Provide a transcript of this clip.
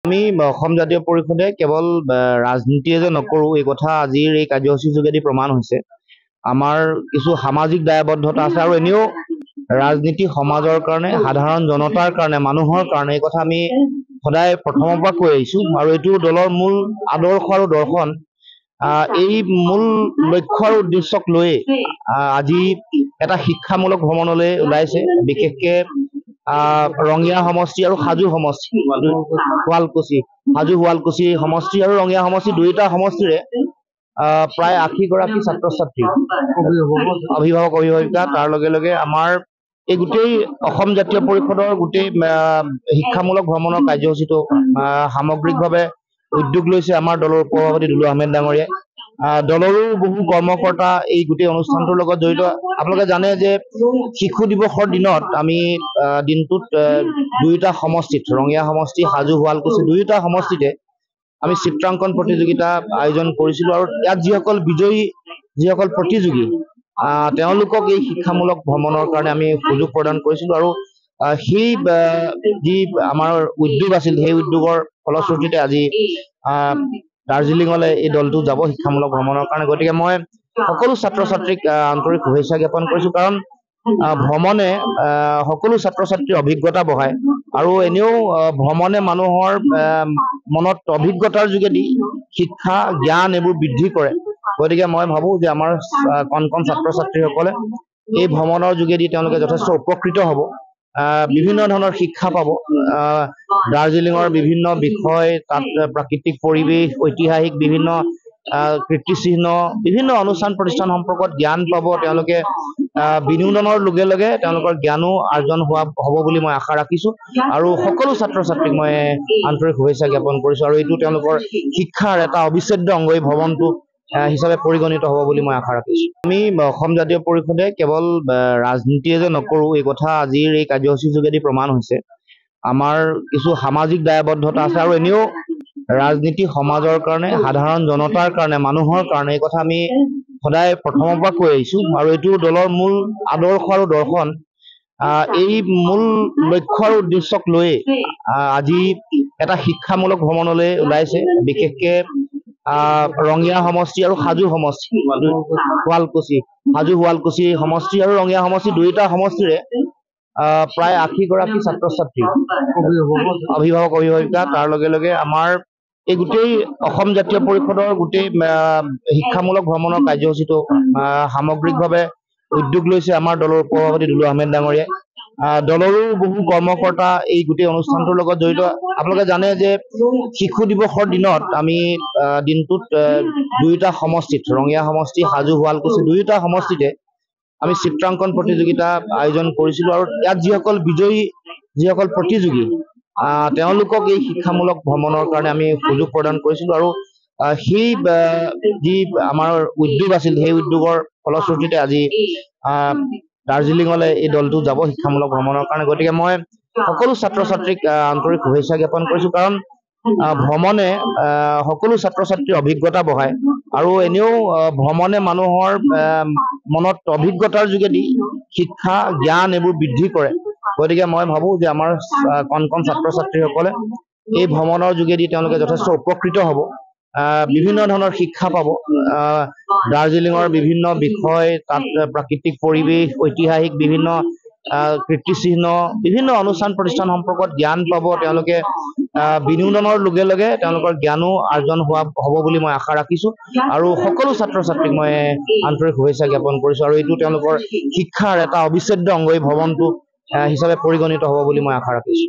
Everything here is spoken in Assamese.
আমি অসম জাতীয় পৰিষদে কেৱল ৰাজনীতিয়ে যে নকৰো এই কথা আজিৰ এই কাৰ্যসূচীৰ যোগেদি প্ৰমাণ হৈছে। আমাৰ কিছু সামাজিক দায়বদ্ধতা আছে আৰু এনেও ৰাজনীতি সমাজৰ কাৰণে, সাধাৰণ জনতাৰ কাৰণে, মানুহৰ কাৰণে এই কথা আমি সদায় প্ৰথমৰ পৰা কৈ আহিছো আৰু এইটো দলৰ মূল আদৰ্শ আৰু দৰ্শন। এই মূল লক্ষ্য আৰু উদ্দেশ্যক লৈ আজি এটা শিক্ষামূলক ভ্ৰমণলৈ ওলাইছে, বিশেষকে ৰঙিয়া সমষ্টি আৰু সাজু সমষ্টি, শুৱালকুছি সমষ্টি আৰু ৰঙিয়া সমষ্টি দুয়োটা সমষ্টিৰে প্ৰায় 80 গৰাকী ছাত্ৰ ছাত্ৰী, অভিভাৱক অভিভাৱিকা, তাৰ লগে লগে আমাৰ এই গোটেই অসম জাতীয় পৰিষদৰ গোটেই শিক্ষামূলক ভ্ৰমণৰ কাৰ্যসূচীটো সামগ্ৰিকভাৱে উদ্যোগ লৈছে আমাৰ দলৰ সভাপতি দুলু আহমেদ ডাঙৰীয়াই। দলৰো বহু কৰ্মকৰ্তা এই গোটেই অনুষ্ঠানটোৰ লগত জড়িত। আপোনালোকে জানে যে শিশু দিৱসৰ দিনত আমি দিনটোত দুয়োটা সমষ্টিত, ৰঙিয়া সমষ্টি, সাজু শুৱালকুছি দুয়োটা সমষ্টিতে আমি চিত্ৰাংকন প্ৰতিযোগিতা আয়োজন কৰিছিলো আৰু ইয়াত যিসকল বিজয়ী, যিসকল প্ৰতিযোগী, তেওঁলোকক এই শিক্ষামূলক ভ্ৰমণৰ কাৰণে আমি সুযোগ প্ৰদান কৰিছিলো আৰু সেই যি আমাৰ উদ্যোগ আছিল সেই উদ্যোগৰ ফলশ্ৰুতিতে আজি দাৰ্জিলিঙলৈ এই দলটো যাব শিক্ষামূলক ভ্ৰমণৰ কাৰণে। গতিকে মই সকলো ছাত্ৰ ছাত্ৰীক আন্তৰিক শুভেচ্ছা জ্ঞাপন কৰিছো, কাৰণ ভ্ৰমণে সকলো ছাত্ৰ ছাত্ৰীৰ অভিজ্ঞতা বঢ়ায় আৰু এনেও ভ্ৰমণে মানুহৰ মনত অভিজ্ঞতাৰ যোগেদি শিক্ষা, জ্ঞান এইবোৰ বৃদ্ধি কৰে। গতিকে মই ভাবো যে আমাৰ কণ কণ ছাত্ৰ ছাত্ৰীসকলে এই ভ্ৰমণৰ যোগেদি তেওঁলোকে যথেষ্ট উপকৃত হ'ব, বিভিন্ন ধৰণৰ শিক্ষা পাব, দাৰ্জিলিঙৰ বিভিন্ন বিষয়, তাত প্ৰাকৃতিক পৰিৱেশ, ঐতিহাসিক বিভিন্ন কীৰ্তিচিহ্ন, বিভিন্ন অনুষ্ঠান প্ৰতিষ্ঠান সম্পৰ্কত জ্ঞান পাব তেওঁলোকে। বিনোদনৰ লগে লগে তেওঁলোকৰ জ্ঞানো আৰ্জন হ'ব বুলি মই আশা ৰাখিছো আৰু সকলো ছাত্ৰ ছাত্ৰীক মই আন্তৰিক শুভেচ্ছা জ্ঞাপন কৰিছো আৰু এইটো তেওঁলোকৰ শিক্ষাৰ এটা অবিচ্ছেদ্য অংগ এই ভ্ৰমণটো হিচাপে পৰিগণিত হ'ব বুলি মই আশা ৰাখিছো। আমি অসম জাতীয় পৰিষদে কেৱল ৰাজনীতিয়ে যে নকৰো এই কথা আজিৰ এই কাৰ্যসূচীৰ যোগেদি প্ৰমাণ হৈছে। আমাৰ কিছু সামাজিক দায়বদ্ধতা আছে আৰু এনেও ৰাজনীতি সমাজৰ কাৰণে, সাধাৰণ জনতাৰ কাৰণে, মানুহৰ কাৰণে এই কথা আমি সদায় প্ৰথমৰ পৰা কৈ আহিছো আৰু এইটো দলৰ মূল আদৰ্শ আৰু দৰ্শন। এই মূল লক্ষ্য আৰু উদ্দেশ্যক লৈ আজি এটা শিক্ষামূলক ভ্ৰমণলৈ ওলাইছে, বিশেষকে ৰঙিয়া সমষ্টি আৰু সাজু সমষ্টি, শুৱালকুছি সমষ্টি আৰু ৰঙিয়া সমষ্টি দুয়োটা সমষ্টিৰে প্ৰায় 80 গৰাকী ছাত্ৰ ছাত্ৰী, অভিভাৱক অভিভাৱিকা, তাৰ লগে লগে আমাৰ এই গোটেই অসম জাতীয় পৰিষদৰ গোটেই শিক্ষামূলক ভ্ৰমণৰ কাৰ্যসূচীটো সামগ্ৰিকভাৱে উদ্যোগ লৈছে আমাৰ দলৰ সভাপতি দুলু আহমেদ ডাঙৰীয়াই। দলৰো বহু কৰ্মকৰ্তা এই গোটেই অনুষ্ঠানটোৰ লগত জড়িত। আপোনালোকে জানে যে শিশু দিৱসৰ দিনত আমি দিনটোত দুয়োটা সমষ্টিত, ৰঙিয়া সমষ্টি, সাজু শুৱালকুছি দুয়োটা সমষ্টিতে আমি চিত্ৰাংকন প্ৰতিযোগিতা আয়োজন কৰিছিলো আৰু ইয়াত যিসকল বিজয়ী, যিসকল প্ৰতিযোগী, তেওঁলোকক এই শিক্ষামূলক ভ্ৰমণৰ কাৰণে আমি সুযোগ প্ৰদান কৰিছিলো আৰু সেই যি আমাৰ উদ্যোগ আছিল সেই উদ্যোগৰ ফলশ্ৰুতিতে আজি দাৰ্জিলিঙলৈ এই দলটো যাব শিক্ষামূলক ভ্ৰমণৰ কাৰণে। গতিকে মই সকলো ছাত্ৰ ছাত্ৰীক আন্তৰিক শুভেচ্ছা জ্ঞাপন কৰিছো, কাৰণ ভ্ৰমণে সকলো ছাত্ৰ ছাত্ৰীৰ অভিজ্ঞতা বঢ়ায় আৰু এনেও ভ্ৰমণে মানুহৰ মনত অভিজ্ঞতাৰ যোগেদি শিক্ষা, জ্ঞান এইবোৰ বৃদ্ধি কৰে। গতিকে মই ভাবো যে আমাৰ কণ কণ ছাত্ৰ ছাত্ৰীসকলে এই ভ্ৰমণৰ যোগেদি তেওঁলোকে যথেষ্ট উপকৃত হ'ব, বিভিন্ন ধৰণৰ শিক্ষা পাব, দাৰ্জিলিঙৰ বিভিন্ন বিষয়, তাত প্ৰাকৃতিক পৰিৱেশ, ঐতিহাসিক বিভিন্ন কীৰ্তিচিহ্ন, বিভিন্ন অনুষ্ঠান প্ৰতিষ্ঠান সম্পৰ্কত জ্ঞান পাব তেওঁলোকে। বিনোদনৰ লগে লগে তেওঁলোকৰ জ্ঞানো আৰ্জন হ'ব বুলি মই আশা ৰাখিছো আৰু সকলো ছাত্ৰ ছাত্ৰীক মই আন্তৰিক শুভেচ্ছা জ্ঞাপন কৰিছো আৰু এইটো তেওঁলোকৰ শিক্ষাৰ এটা অবিচ্ছেদ্য অংগ এই ভ্ৰমণটো হিচাপে পৰিগণিত হ'ব বুলি মই আশা ৰাখিছো।